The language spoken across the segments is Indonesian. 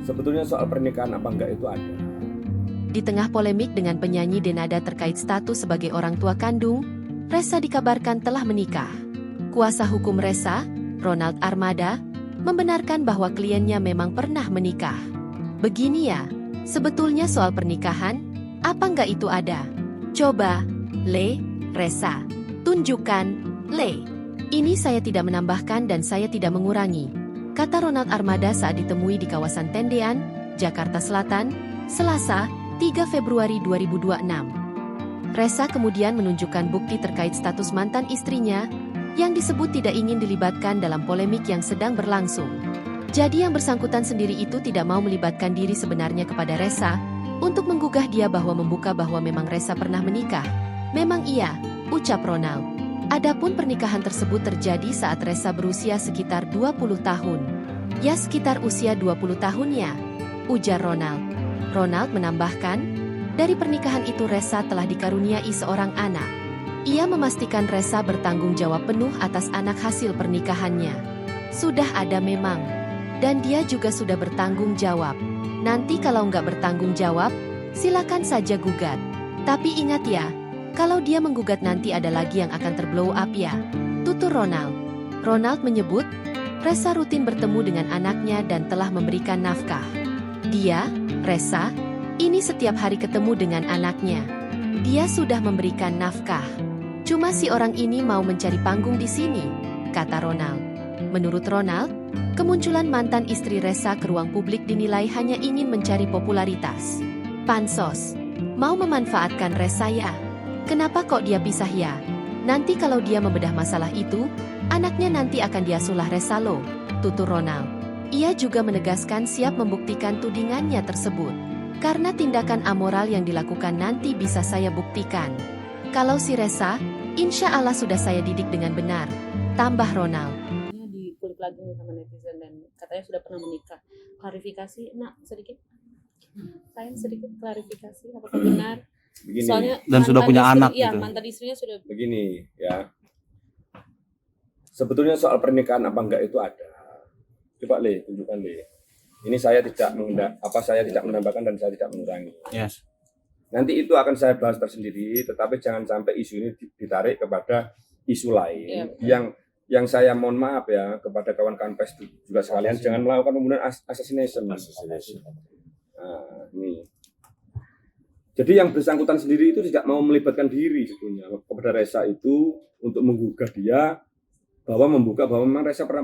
Sebetulnya soal pernikahan apa enggak itu ada. Di tengah polemik dengan penyanyi Denada terkait status sebagai orang tua kandung, Ressa dikabarkan telah menikah. Kuasa hukum Ressa, Ronald Armada, membenarkan bahwa kliennya memang pernah menikah. Begini ya, sebetulnya soal pernikahan, apa enggak itu ada? Coba, Le, Ressa, tunjukkan, Le. Ini saya tidak menambahkan dan saya tidak mengurangi, kata Ronald Armada saat ditemui di kawasan Tendean, Jakarta Selatan, Selasa, 3 Februari 2026. Ressa kemudian menunjukkan bukti terkait status mantan istrinya yang disebut tidak ingin dilibatkan dalam polemik yang sedang berlangsung. Jadi yang bersangkutan sendiri itu tidak mau melibatkan diri sebenarnya kepada Ressa untuk menggugah dia bahwa membuka bahwa memang Ressa pernah menikah. Memang iya, ucap Ronald. Adapun pernikahan tersebut terjadi saat Ressa berusia sekitar 20 tahun. Ya sekitar usia 20 tahun ya, ujar Ronald. Ronald menambahkan, dari pernikahan itu Ressa telah dikaruniai seorang anak. Ia memastikan Ressa bertanggung jawab penuh atas anak hasil pernikahannya. Sudah ada memang. Dan dia juga sudah bertanggung jawab. Nanti kalau nggak bertanggung jawab, silakan saja gugat. Tapi ingat ya, kalau dia menggugat nanti ada lagi yang akan terblow up ya, tutur Ronald. Ronald menyebut, Ressa rutin bertemu dengan anaknya dan telah memberikan nafkah. Dia, Ressa, ini setiap hari ketemu dengan anaknya. Dia sudah memberikan nafkah. Cuma si orang ini mau mencari panggung di sini, kata Ronald. Menurut Ronald, kemunculan mantan istri Ressa ke ruang publik dinilai hanya ingin mencari popularitas. Pansos, mau memanfaatkan Ressa ya? Kenapa kok dia pisah ya? Nanti kalau dia membedah masalah itu, anaknya nanti akan diasuhlah Ressa loh, tutur Ronald. Ia juga menegaskan siap membuktikan tudingannya tersebut. Karena tindakan amoral yang dilakukan nanti bisa saya buktikan. Kalau si Ressa, insya Allah sudah saya didik dengan benar, tambah Ronald. Dikulik lagi nih sama netizen dan katanya sudah pernah menikah. Klarifikasi, sedikit. Sayang sedikit klarifikasi, apakah benar? Begini. Soalnya Dan sudah punya anak iya, gitu. mantan istrinya sudah. Begini ya. Sebetulnya soal pernikahan apa enggak itu ada. Coba Le, tunjukkan Le. Ini saya tidak menambahkan dan saya tidak mengurangi. Yes. Nanti itu akan saya bahas tersendiri, tetapi jangan sampai isu ini ditarik kepada isu lain yang saya mohon maaf ya kepada kawan-kawan pers juga sekalian jangan melakukan pembunuhan assassination. Nah, ini. Jadi yang bersangkutan sendiri itu tidak mau melibatkan diri sebetulnya kepada Ressa itu untuk menggugah dia bahwa membuka bahwa memang Ressa pernah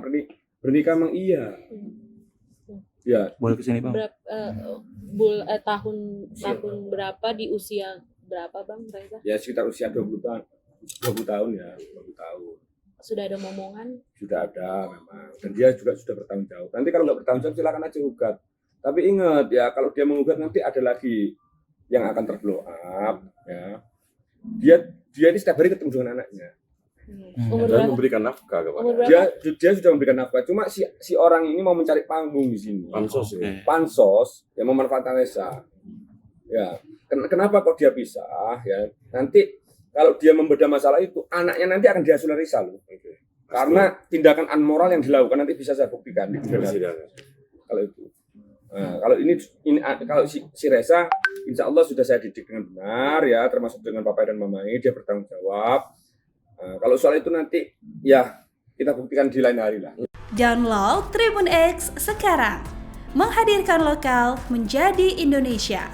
bernikah memang iya. Ya. Boleh kesini Bang. Tahun berapa di usia berapa Bang Ressa? Ya sekitar usia 20 tahun. 20 tahun ya, 20 tahun. Sudah ada momongan? Sudah ada memang. Dan dia juga sudah bertanggung jawab. Nanti kalau nggak bertanggung jawab silakan aja gugat. Tapi ingat ya kalau dia menggugat nanti ada lagi yang akan terblow up ya. Dia ini setiap hari ketemu dengan anaknya. Dan memberikan nafkah kepada Dia sudah memberikan nafkah. Cuma si orang ini mau mencari panggung di sini. Pansos yang memanfaatkan Ressa. Ya. Kenapa kok dia pisah ya? Nanti kalau dia membedah masalah itu, anaknya nanti akan diasuh Ressa loh. Karena tindakan amoral yang dilakukan nanti bisa saya buktikan di kalau itu. Nah, kalau si Ressa, insya Allah sudah saya didik dengan benar ya, termasuk dengan Papa dan Mamanya, dia bertanggung jawab. Kalau soal itu nanti ya kita buktikan di lain hari lah. Download Tribun X sekarang, menghadirkan lokal menjadi Indonesia.